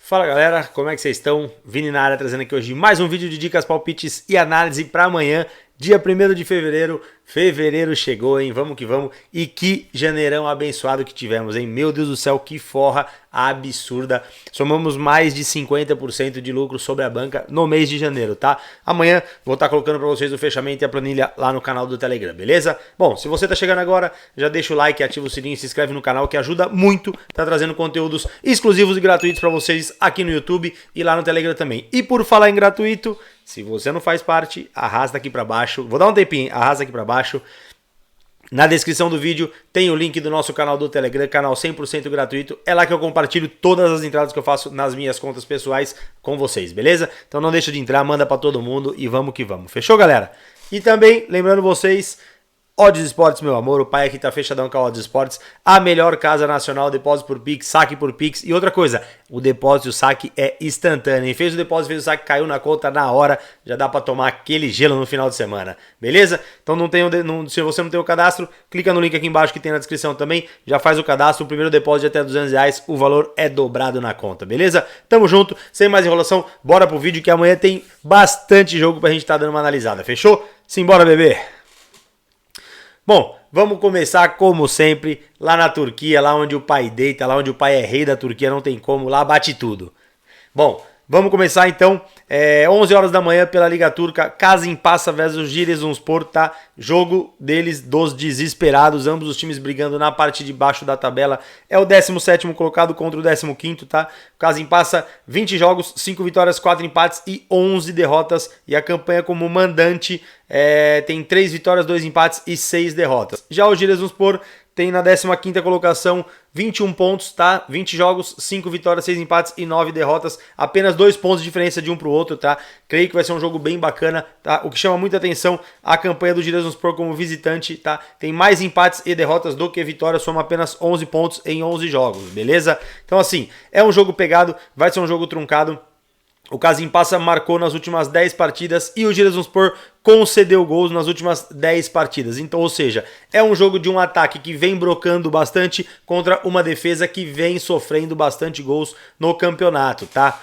Fala galera, como é que vocês estão? Vini na área trazendo aqui hoje mais um vídeo de dicas, palpites e análise para amanhã, dia 1º de fevereiro. Fevereiro chegou, hein? Vamos que vamos. E que janeirão abençoado que tivemos, hein? Meu Deus do céu, que forra absurda. Somamos mais de 50% de lucro sobre a banca no mês de janeiro, tá? Amanhã vou estar colocando para vocês o fechamento e a planilha lá no canal do Telegram, beleza? Bom, se você tá chegando agora, já deixa o like, ativa o sininho e se inscreve no canal que ajuda muito. Tá trazendo conteúdos exclusivos e gratuitos para vocês aqui no YouTube e lá no Telegram também. E por falar em gratuito, se você não faz parte, arrasta aqui para baixo. Vou dar um tempinho, arrasta aqui para baixo. Na descrição do vídeo tem o link do nosso canal do Telegram, canal 100% gratuito. É lá que eu compartilho todas as entradas que eu faço nas minhas contas pessoais com vocês, beleza? Então não deixa de entrar, manda para todo mundo e vamos que vamos. Fechou, galera? E também, lembrando vocês, Odds Esportes, meu amor, o pai aqui tá fechadão com a Odds Esportes, a melhor casa nacional, depósito por Pix, saque por Pix. E outra coisa, o depósito e o saque é instantâneo. Hein? Fez o depósito, fez o saque, caiu na conta na hora, já dá pra tomar aquele gelo no final de semana, beleza? Então se você não tem o cadastro, clica no link aqui embaixo que tem na descrição também, já faz o cadastro, o primeiro depósito de até R$200, o valor é dobrado na conta, beleza? Tamo junto, sem mais enrolação, bora pro vídeo que amanhã tem bastante jogo pra gente tá dando uma analisada, fechou? Simbora, bebê! Bom, vamos começar como sempre lá na Turquia, lá onde o pai deita, lá onde o pai é rei da Turquia, não tem como, lá bate tudo. Bom, vamos começar então, 11 horas da manhã pela Liga Turca, Kazımpaşa versus Giresunspor, tá? Jogo deles dos desesperados, ambos os times brigando na parte de baixo da tabela. É o 17º colocado contra o 15º, tá? Kazımpaşa, 20 jogos, 5 vitórias, 4 empates e 11 derrotas. E a campanha como mandante tem 3 vitórias, 2 empates e 6 derrotas. Já o Giresunspor tem na 15ª colocação 21 pontos, tá? 20 jogos, 5 vitórias, 6 empates e 9 derrotas. Apenas 2 pontos de diferença de um para o outro, tá? Creio que vai ser um jogo bem bacana, tá? O que chama muita atenção, a campanha do Giresunspor como visitante, tá? Tem mais empates e derrotas do que vitórias, soma apenas 11 pontos em 11 jogos, beleza? Então assim, é um jogo pegado, vai ser um jogo truncado. O Kazımpaşa marcou nas últimas 10 partidas e o Giresunspor concedeu gols nas últimas 10 partidas. Então, ou seja, é um jogo de um ataque que vem brocando bastante contra uma defesa que vem sofrendo bastante gols no campeonato, tá?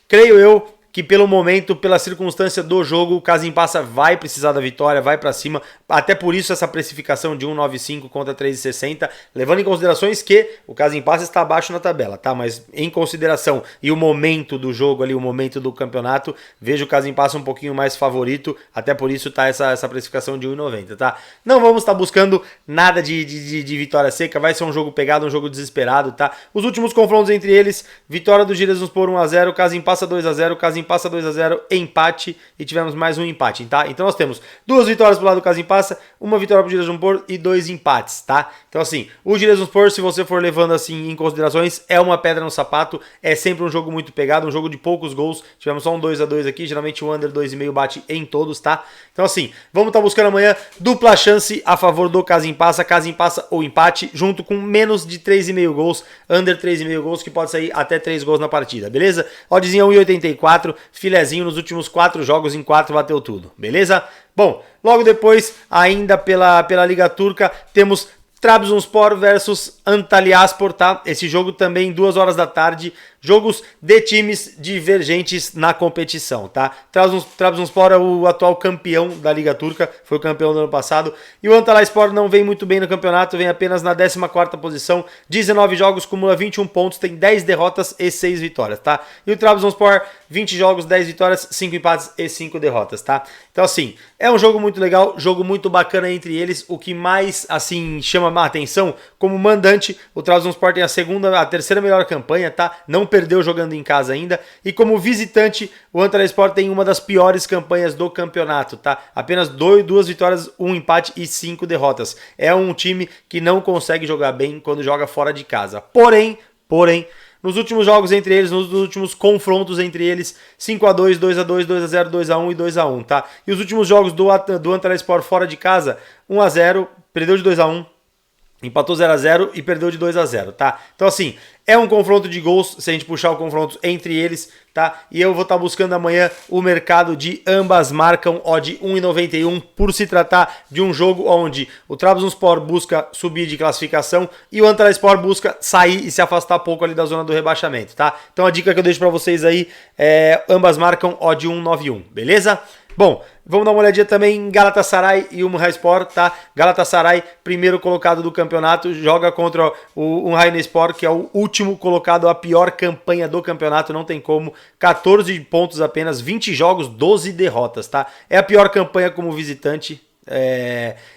Creio eu que pelo momento, pela circunstância do jogo, o Kazımpaşa vai precisar da vitória, vai para cima. Até por isso essa precificação de 1,95 contra 3,60, levando em considerações que o Kazımpaşa está abaixo na tabela, tá? Mas em consideração e o momento do jogo ali, o momento do campeonato, vejo o Kazımpaşa um pouquinho mais favorito, até por isso tá essa precificação de 1,90, tá? Não vamos estar buscando nada de vitória seca, vai ser um jogo pegado, um jogo desesperado, tá? Os últimos confrontos entre eles, vitória do Giresunspor 1-0, Kazımpaşa 2-0, Kazımpaşa 2-0, empate e tivemos mais um empate, tá? Então nós temos 2 vitórias pro lado do Kazımpaşa, uma vitória pro Giresunspor e 2 empates, tá? Então assim, o Giresunspor, se você for levando assim em considerações, é uma pedra no sapato, é sempre um jogo muito pegado, um jogo de poucos gols, tivemos só um 2-2 aqui, geralmente o under 2,5 bate em todos, tá? Então assim, vamos estar buscando amanhã dupla chance a favor do Kazımpaşa ou empate, junto com menos de 3,5 gols, under 3,5 gols, que pode sair até 3 gols na partida, beleza? Oddzinha 1,84, filezinho nos últimos 4 jogos, em 4 bateu tudo, beleza? Bom, logo depois, ainda pela Liga Turca, temos Trabzonspor versus Antalyaspor, tá? Esse jogo também 2 horas da tarde, jogos de times divergentes na competição, tá? Trabzonspor é o atual campeão da Liga Turca, foi o campeão do ano passado, e o Antalyaspor não vem muito bem no campeonato, vem apenas na 14ª posição, 19 jogos, acumula 21 pontos, tem 10 derrotas e 6 vitórias, tá? E o Trabzonspor, 20 jogos, 10 vitórias, 5 empates e 5 derrotas, tá? Então assim, é um jogo muito legal, jogo muito bacana entre eles, o que mais, assim, chama a atenção, como mandante, o Trabzonspor tem a terceira melhor campanha, tá? Não perdeu jogando em casa ainda. E como visitante, o Antalyaspor tem uma das piores campanhas do campeonato, tá? Apenas 2 vitórias, 1 empate e 5 derrotas. É um time que não consegue jogar bem quando joga fora de casa. Porém, nos últimos jogos entre eles, nos últimos confrontos entre eles, 5-2, 2-2, 2-0, 2-1 e 2-1, tá? E os últimos jogos do Antalyaspor fora de casa, 1-0, perdeu de 2-1. Empatou 0x0 e perdeu de 2x0, tá? Então assim, é um confronto de gols, se a gente puxar o confronto entre eles, tá? E eu vou estar buscando amanhã o mercado de ambas marcam odd 1,91 por se tratar de um jogo onde o Trabzonspor busca subir de classificação e o Antalyaspor busca sair e se afastar pouco ali da zona do rebaixamento, tá? Então a dica que eu deixo pra vocês aí é ambas marcam odd 1,91, beleza? Bom, vamos dar uma olhadinha também em Galatasaray e Umhayspor, tá? Galatasaray, primeiro colocado do campeonato, joga contra o Umhayspor, que é o último colocado, a pior campanha do campeonato, não tem como. 14 pontos apenas, 20 jogos, 12 derrotas, tá? É a pior campanha como visitante.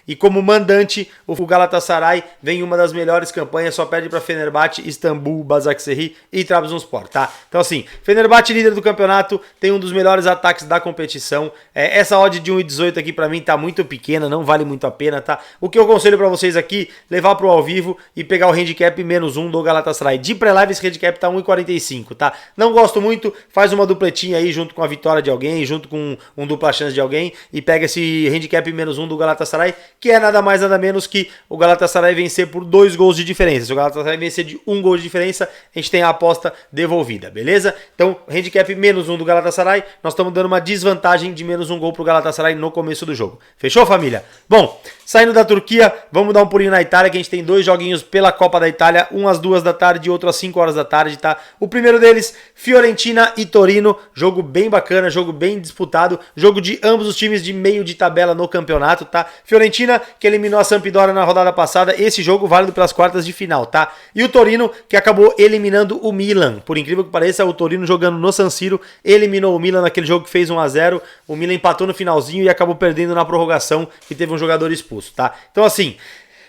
E como mandante, o Galatasaray vem uma das melhores campanhas, só perde para Fenerbahçe, Istambul, Başakşehir e Trabzonspor, tá? Então assim, Fenerbahçe líder do campeonato, tem um dos melhores ataques da competição. Essa odd de 1,18 aqui para mim tá muito pequena, não vale muito a pena, tá? O que eu aconselho para vocês aqui, levar pro ao vivo e pegar o handicap -1 do Galatasaray. De pré-live esse handicap tá 1,45, tá? Não gosto muito, faz uma dupletinha aí junto com a vitória de alguém, junto com um dupla chance de alguém e pega esse handicap -1 do Galatasaray, que é nada mais nada menos que o Galatasaray vencer por 2 gols de diferença. Se o Galatasaray vencer de 1 gol de diferença, a gente tem a aposta devolvida, beleza? Então, handicap -1 do Galatasaray, nós estamos dando uma desvantagem de -1 gol pro Galatasaray no começo do jogo. Fechou, família? Bom, saindo da Turquia, vamos dar um pulinho na Itália, que a gente tem 2 joguinhos pela Copa da Itália, um às 2 da tarde e outro às 5 horas da tarde, tá? O primeiro deles, Fiorentina e Torino, jogo bem bacana, jogo bem disputado, jogo de ambos os times de meio de tabela no campeonato, tá? Fiorentina, que eliminou a Sampdoria na rodada passada, esse jogo válido pelas quartas de final, tá? E o Torino, que acabou eliminando o Milan, por incrível que pareça, o Torino jogando no San Siro, eliminou o Milan naquele jogo que fez 1x0, o Milan empatou no finalzinho e acabou perdendo na prorrogação, que teve um jogador expulso, tá? Então assim,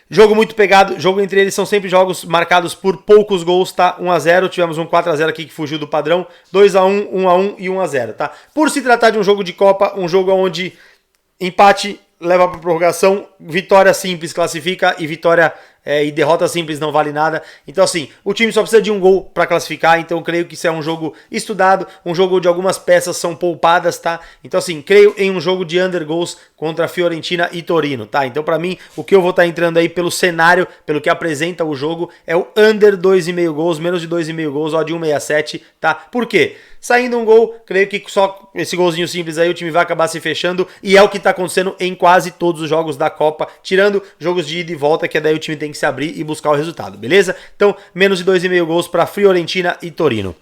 jogo muito pegado, jogo entre eles são sempre jogos marcados por poucos gols, tá? 1x0, tivemos um 4x0 aqui que fugiu do padrão, 2x1, 1x1 e 1x0, tá? Por se tratar de um jogo de Copa, um jogo onde empate leva para prorrogação, vitória simples classifica e vitória e derrota simples não vale nada. Então assim, o time só precisa de um gol para classificar, então eu creio que isso é um jogo estudado, um jogo onde algumas peças são poupadas, tá? Então assim, creio em um jogo de under goals contra Fiorentina e Torino, tá? Então para mim, o que eu vou estar entrando aí pelo cenário, pelo que apresenta o jogo, é o under 2,5 gols, menos de 2,5 gols, ó, de 1,67, tá? Por quê? Saindo um gol, creio que só esse golzinho simples aí o time vai acabar se fechando e é o que está acontecendo em quase todos os jogos da Copa, tirando jogos de ida e volta, que daí o time tem que se abrir e buscar o resultado, beleza? Então, menos de 2,5 gols para Fiorentina e Torino.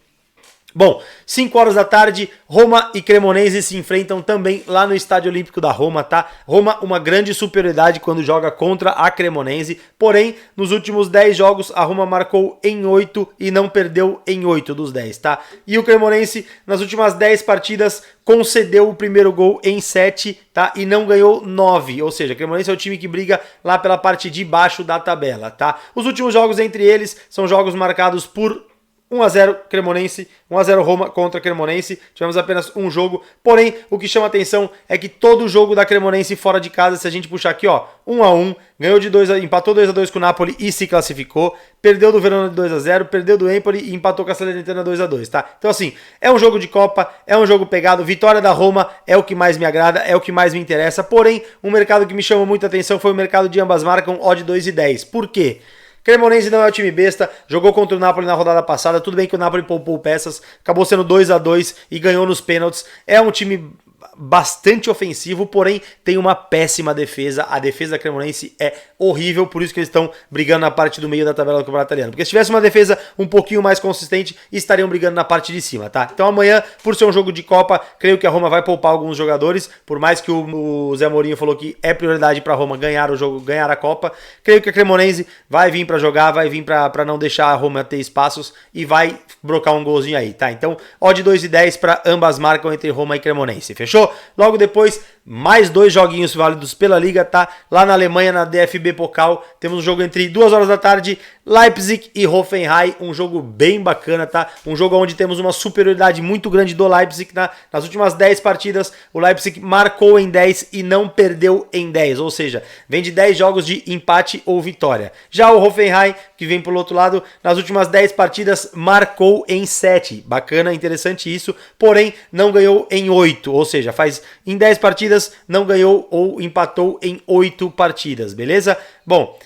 Bom, 5 horas da tarde, Roma e Cremonese se enfrentam também lá no Estádio Olímpico da Roma, tá? Roma, uma grande superioridade quando joga contra a Cremonese, porém, nos últimos 10 jogos, a Roma marcou em 8 e não perdeu em 8 dos 10, tá? E o Cremonese, nas últimas 10 partidas, concedeu o primeiro gol em 7, tá? E não ganhou 9, ou seja, a Cremonese é o time que briga lá pela parte de baixo da tabela, tá? Os últimos jogos entre eles são jogos marcados por 1x0 Cremonense, 1x0 Roma contra Cremonense, tivemos apenas um jogo, porém o que chama atenção é que todo jogo da Cremonense fora de casa, se a gente puxar aqui, ó, 1x1, ganhou de 2, empatou 2x2 com o Napoli e se classificou, perdeu do Verona de 2x0, perdeu do Empoli e empatou com a Salernitana 2x2, tá? Então assim, é um jogo de Copa, é um jogo pegado, vitória da Roma é o que mais me agrada, é o que mais me interessa, porém, um mercado que me chamou muita atenção foi o mercado de ambas marcam odd 2,10, por quê? Cremonese não é um time besta, jogou contra o Napoli na rodada passada, tudo bem que o Napoli poupou peças, acabou sendo 2x2 e ganhou nos pênaltis, é um time bastante ofensivo, porém tem uma péssima defesa, a defesa da Cremonense é horrível, por isso que eles estão brigando na parte do meio da tabela do Campeonato Italiano, porque se tivesse uma defesa um pouquinho mais consistente, estariam brigando na parte de cima, tá? Então amanhã, por ser um jogo de Copa, creio que a Roma vai poupar alguns jogadores, por mais que o Zé Mourinho falou que é prioridade para a Roma ganhar o jogo, ganhar a Copa, creio que a Cremonense vai vir para jogar, vai vir para não deixar a Roma ter espaços e vai brocar um golzinho aí, tá? Então, odd 2,10 para ambas marcam entre Roma e Cremonense, fechou? Logo depois, mais 2 joguinhos válidos pela Liga, tá? Lá na Alemanha, na DFB Pokal, temos um jogo entre 2 horas da tarde, Leipzig e Hoffenheim, um jogo bem bacana, tá? Um jogo onde temos uma superioridade muito grande do Leipzig, tá? Nas últimas 10 partidas, o Leipzig marcou em 10 e não perdeu em 10, ou seja, vem de 10 jogos de empate ou vitória. Já o Hoffenheim, que vem pelo outro lado, nas últimas 10 partidas, marcou em 7. Bacana, interessante isso, porém não ganhou em 8, ou seja, faz em 10 partidas, não ganhou ou empatou em 8 partidas, beleza? Bom,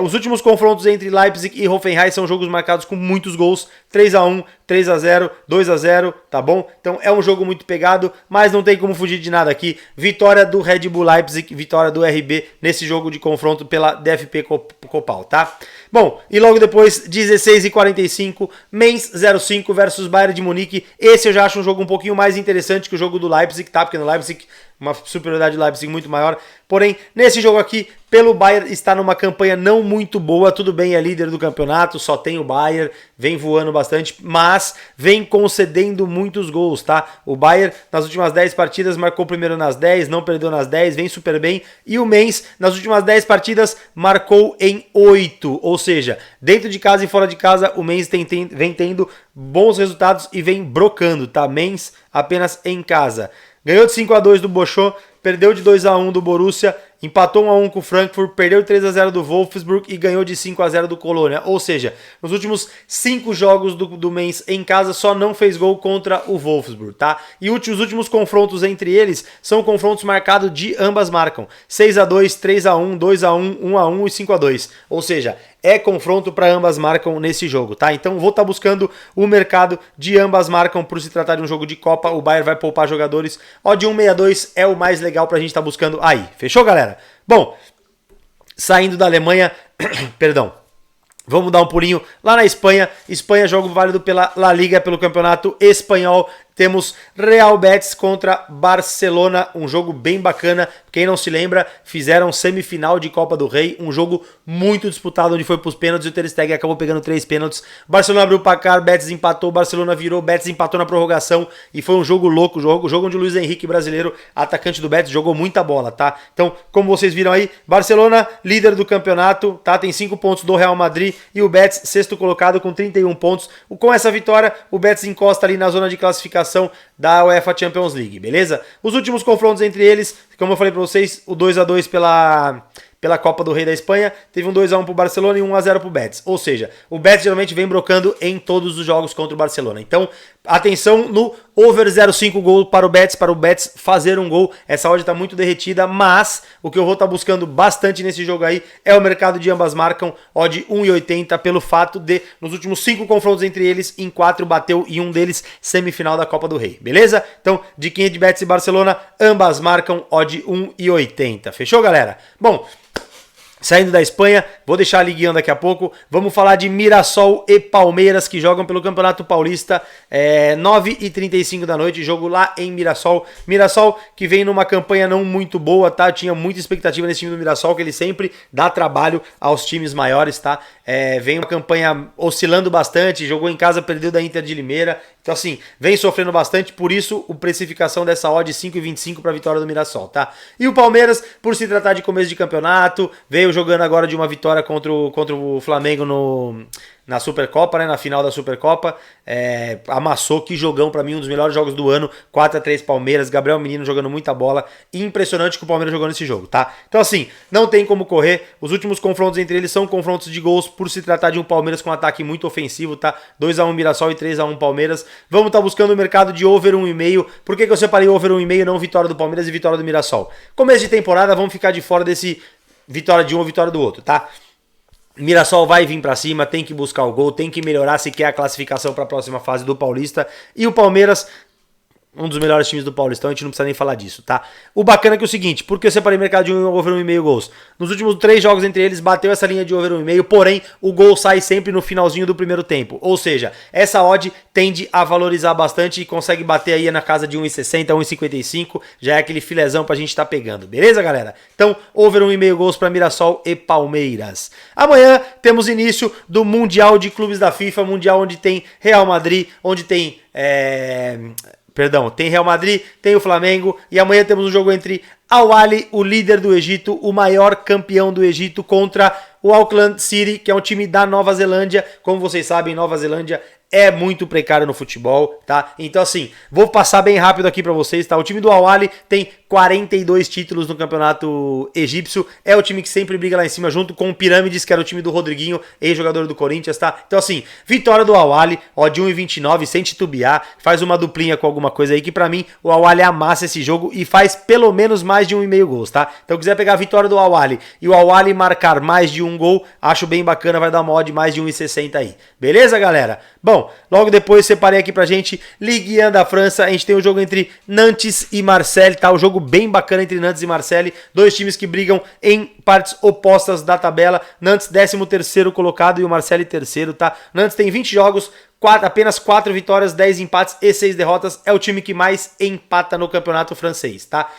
os últimos confrontos entre Leipzig e Hoffenheim são jogos marcados com muitos gols, 3-1, 3-0, 2-0, tá bom? Então é um jogo muito pegado, mas não tem como fugir de nada aqui. Vitória do Red Bull Leipzig, vitória do RB nesse jogo de confronto pela DFB Copal, tá? Bom, e logo depois, 16h45, Mainz 05 versus Bayern de Munique. Esse eu já acho um jogo um pouquinho mais interessante que o jogo do Leipzig, tá? Porque no Leipzig, uma superioridade do Leipzig muito maior. Porém, nesse jogo aqui, pelo Bayern está numa campanha não muito boa. Tudo bem, é líder do campeonato, só tem o Bayern, vem voando bastante, mas vem concedendo muitos gols, tá? O Bayern, nas últimas 10 partidas, marcou primeiro nas 10, não perdeu nas 10, vem super bem. E o Mainz, nas últimas 10 partidas, marcou em 8. Ou seja, dentro de casa e fora de casa, o Mainz vem tendo bons resultados e vem brocando, tá? Mainz apenas em casa. Ganhou de 5-2 do Bochum, perdeu de 2-1 do Borussia, empatou 1-1 com o Frankfurt, perdeu de 3-0 do Wolfsburg e ganhou de 5-0 do Colônia. Ou seja, nos últimos 5 jogos do Mainz em casa só não fez gol contra o Wolfsburg, tá? E os últimos confrontos entre eles são confrontos marcados de ambas marcam. 6-2, 3-1, 2-1, 1-1 e 5-2. Ou seja, é confronto para ambas marcam nesse jogo, tá? Então vou estar buscando o mercado de ambas marcam por se tratar de um jogo de Copa. O Bayern vai poupar jogadores. Odd 1,62 é o mais legal pra gente estar buscando aí. Fechou, galera? Bom, saindo da Alemanha, perdão, vamos dar um pulinho lá na Espanha. Espanha, jogo válido pela La Liga, pelo campeonato espanhol. Temos Real Betis contra Barcelona, um jogo bem bacana. Quem não se lembra, fizeram semifinal de Copa do Rei, um jogo muito disputado, onde foi para os pênaltis e o Ter Stegen acabou pegando 3 pênaltis. Barcelona abriu o placar, Betis empatou, Barcelona virou, Betis empatou na prorrogação e foi um jogo louco, jogo onde o Luiz Henrique, brasileiro, atacante do Betis, jogou muita bola, tá? Então, como vocês viram aí, Barcelona, líder do campeonato, tá? Tem 5 pontos do Real Madrid e o Betis, sexto colocado com 31 pontos. Com essa vitória, o Betis encosta ali na zona de classificação da UEFA Champions League, beleza? Os últimos confrontos entre eles, como eu falei pra vocês, o 2-2 pela Copa do Rei da Espanha, teve um 2-1 pro Barcelona e um 1-0 pro Betis. Ou seja, o Betis geralmente vem brocando em todos os jogos contra o Barcelona. Então, atenção no over 0,5 gol para o Betis fazer um gol. Essa odd tá muito derretida, mas o que eu vou estar buscando bastante nesse jogo aí é o mercado de ambas marcam, odd 1,80 pelo fato de, nos últimos 5 confrontos entre eles, em 4 bateu e um deles semifinal da Copa do Rei, beleza? Então, diquinha de Betis e Barcelona, ambas marcam, odd 1,80. Fechou, galera? Bom, saindo da Espanha, vou deixar a liguinha daqui a pouco, vamos falar de Mirassol e Palmeiras, que jogam pelo Campeonato Paulista, 9h35 da noite, jogo lá em Mirassol. Mirassol que vem numa campanha não muito boa, tá? Eu tinha muita expectativa nesse time do Mirassol, que ele sempre dá trabalho aos times maiores, tá? Vem uma campanha oscilando bastante, jogou em casa, perdeu da Inter de Limeira, então assim, vem sofrendo bastante, por isso a precificação dessa odd 5,25 para a vitória do Mirassol, tá? E o Palmeiras, por se tratar de começo de campeonato, veio jogando agora de uma vitória contra o Flamengo na Supercopa, né, na final da Supercopa, amassou, que jogão pra mim, um dos melhores jogos do ano, 4-3 Palmeiras, Gabriel Menino jogando muita bola, impressionante que o Palmeiras jogou nesse jogo, tá? Então assim, não tem como correr, os últimos confrontos entre eles são confrontos de gols, por se tratar de um Palmeiras com um ataque muito ofensivo, tá? 2-1 Mirassol e 3-1 Palmeiras, vamos estar buscando o mercado de over 1,5, por que eu separei over 1,5 não vitória do Palmeiras e vitória do Mirassol? Começo de temporada, vamos ficar de fora desse vitória de um ou vitória do outro, tá? Mirassol vai vir pra cima, tem que buscar o gol, tem que melhorar se quer a classificação para a próxima fase do Paulista. E o Palmeiras, um dos melhores times do Paulistão, a gente não precisa nem falar disso, tá? O bacana é que é o seguinte, porque eu separei mercado de over 1,5 gols. Nos últimos 3 jogos entre eles, bateu essa linha de over 1,5, porém, o gol sai sempre no finalzinho do primeiro tempo. Ou seja, essa odd tende a valorizar bastante e consegue bater aí na casa de 1,60, 1,55, já é aquele filezão pra gente tá pegando, beleza, galera? Então, over 1,5 gols para Mirassol e Palmeiras. Amanhã temos início do Mundial de Clubes da FIFA, Mundial onde tem Real Madrid, onde tem... tem Real Madrid, tem o Flamengo e amanhã temos um jogo entre Al Ahly, o líder do Egito, o maior campeão do Egito, contra o Auckland City, que é um time da Nova Zelândia. Como vocês sabem, Nova Zelândia é muito precário no futebol, tá? Então assim, vou passar bem rápido aqui pra vocês, tá? O time do Al-Ahly tem 42 títulos no campeonato egípcio, é o time que sempre briga lá em cima junto com o Pirâmides, que era o time do Rodriguinho, ex-jogador do Corinthians, tá? Então assim, vitória do Al-Ahly, ó, de 1,29, sem titubear, faz uma duplinha com alguma coisa aí que pra mim o Al-Ahly amassa esse jogo e faz pelo menos mais de 1,5 gols, tá? Então quiser pegar a vitória do Al-Ahly e o Al-Ahly marcar mais de um gol, acho bem bacana, vai dar uma odd de mais de 1,60 aí. Beleza, galera? Bom, logo depois separei aqui pra gente Ligue 1 da França, a gente tem o jogo entre Nantes e Marseille, tá? O jogo bem bacana entre Nantes e Marseille, dois times que brigam em partes opostas da tabela. Nantes 13º colocado e o Marseille terceiro, tá? Nantes tem 20 jogos, apenas 4 vitórias, 10 empates e 6 derrotas, é o time que mais empata no campeonato francês, tá?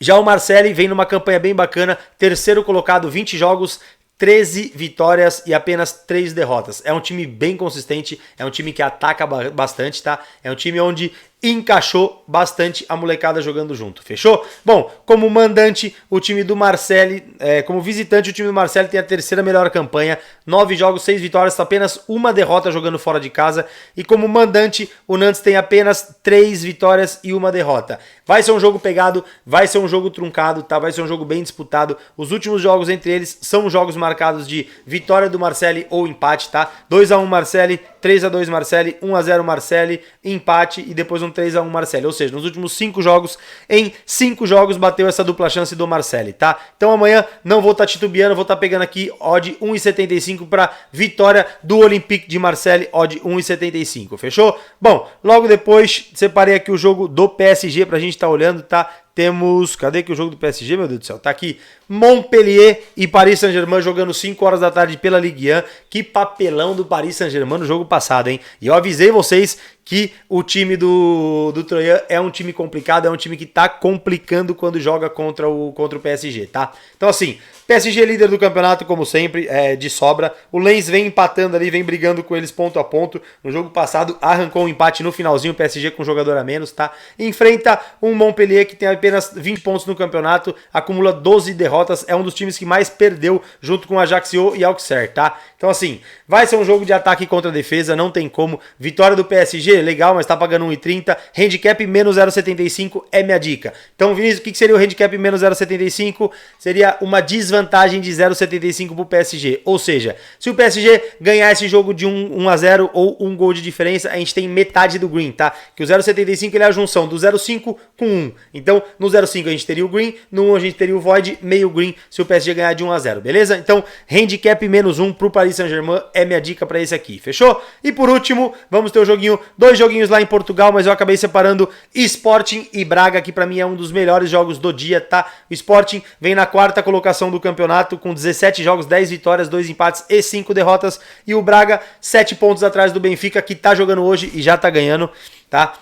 Já o Marseille vem numa campanha bem bacana, terceiro colocado, 20 jogos, 13 vitórias e apenas 3 derrotas. É um time bem consistente, é um time que ataca bastante, tá? É um time onde encaixou bastante a molecada jogando junto, fechou? Bom, como mandante, o time do Marseille, como visitante, o time do Marseille tem a terceira melhor campanha, 9 jogos, 6 vitórias, apenas uma derrota jogando fora de casa, e como mandante, o Nantes tem apenas 3 vitórias e uma derrota. Vai ser um jogo pegado, vai ser um jogo truncado, tá? Vai ser um jogo bem disputado. Os últimos jogos entre eles são jogos marcados de vitória do Marseille ou empate, tá? 2-1 Marseille, 3-2 Marseille, 1-0 Marseille, empate e depois um 3-1 Marseille. Ou seja, nos últimos 5 jogos, em 5 jogos bateu essa dupla chance do Marseille, tá? Então amanhã não vou estar titubeando, vou estar pegando aqui odd 1,75 para vitória do Olympique de Marseille, odd 1,75, fechou? Bom, logo depois separei aqui o jogo do PSG pra gente estar olhando, tá? Temos, cadê que o jogo do PSG, meu Deus do céu? Tá aqui, Montpellier e Paris Saint-Germain jogando 5 horas da tarde pela Ligue 1. Que papelão do Paris Saint-Germain no jogo passado, hein? E eu avisei vocês que o time do Troyan é um time complicado, é um time que tá complicando quando joga contra o PSG, tá? Então assim, PSG líder do campeonato, como sempre, de sobra. O Lens vem empatando ali, vem brigando com eles ponto a ponto. No jogo passado arrancou um empate no finalzinho, o PSG com um jogador a menos, tá? Enfrenta um Montpellier que tem apenas 20 pontos no campeonato, acumula 12 derrotas, é um dos times que mais perdeu junto com Ajaccio e Auxerre, tá? Então assim, vai ser um jogo de ataque contra defesa, não tem como. Vitória do PSG, legal, mas tá pagando 1,30. Handicap menos 0,75 é minha dica. Então, Vinícius, o que seria o handicap menos 0,75? Seria uma desvantagem de 0,75 pro PSG. Ou seja, se o PSG ganhar esse jogo de 1-0 ou um gol de diferença, a gente tem metade do green, tá? Que o 0,75 ele é a junção do 0,5 com 1. Então, no 0,5 a gente teria o green, no 1 a gente teria o void, meio green se o PSG ganhar de 1-0, beleza? Então, handicap menos 1 pro Paris Saint-Germain é minha dica pra esse aqui, fechou? E por último, vamos ter o joguinho, 2 joguinhos lá em Portugal, mas eu acabei separando Sporting e Braga, que pra mim é um dos melhores jogos do dia, tá? O Sporting vem na 4ª colocação do campeonato com 17 jogos, 10 vitórias, 2 empates e 5 derrotas, e o Braga 7 pontos atrás do Benfica, que tá jogando hoje e já tá ganhando, tá?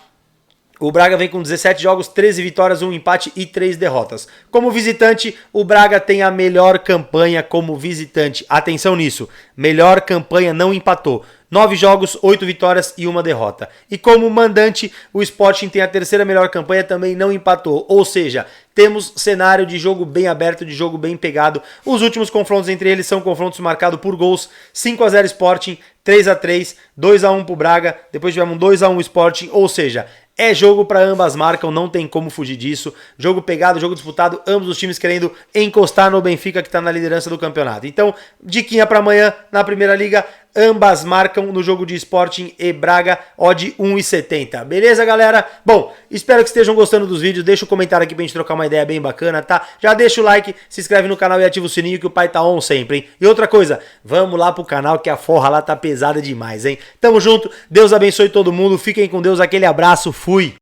O Braga vem com 17 jogos, 13 vitórias, 1 empate e 3 derrotas. Como visitante, o Braga tem a melhor campanha como visitante. Atenção nisso, melhor campanha, não empatou. 9 jogos, 8 vitórias e 1 derrota. E como mandante, o Sporting tem a terceira melhor campanha, também não empatou. Ou seja, temos cenário de jogo bem aberto, de jogo bem pegado. Os últimos confrontos entre eles são confrontos marcados por gols. 5-0 Sporting, 3-3, 2-1 pro Braga, depois tivemos um 2-1 Sporting, ou seja, é jogo para ambas marcas, não tem como fugir disso. Jogo pegado, jogo disputado, ambos os times querendo encostar no Benfica que está na liderança do campeonato. Então, diquinha para amanhã na Primeira Liga, ambas marcam no jogo de Sporting e Braga, odd 1,70. Beleza, galera? Bom, espero que estejam gostando dos vídeos. Deixa um comentário aqui pra gente trocar uma ideia bem bacana, tá? Já deixa o like, se inscreve no canal e ativa o sininho que o pai tá on sempre, hein? E outra coisa, vamos lá pro canal que a forra lá tá pesada demais, hein? Tamo junto, Deus abençoe todo mundo, fiquem com Deus, aquele abraço, fui!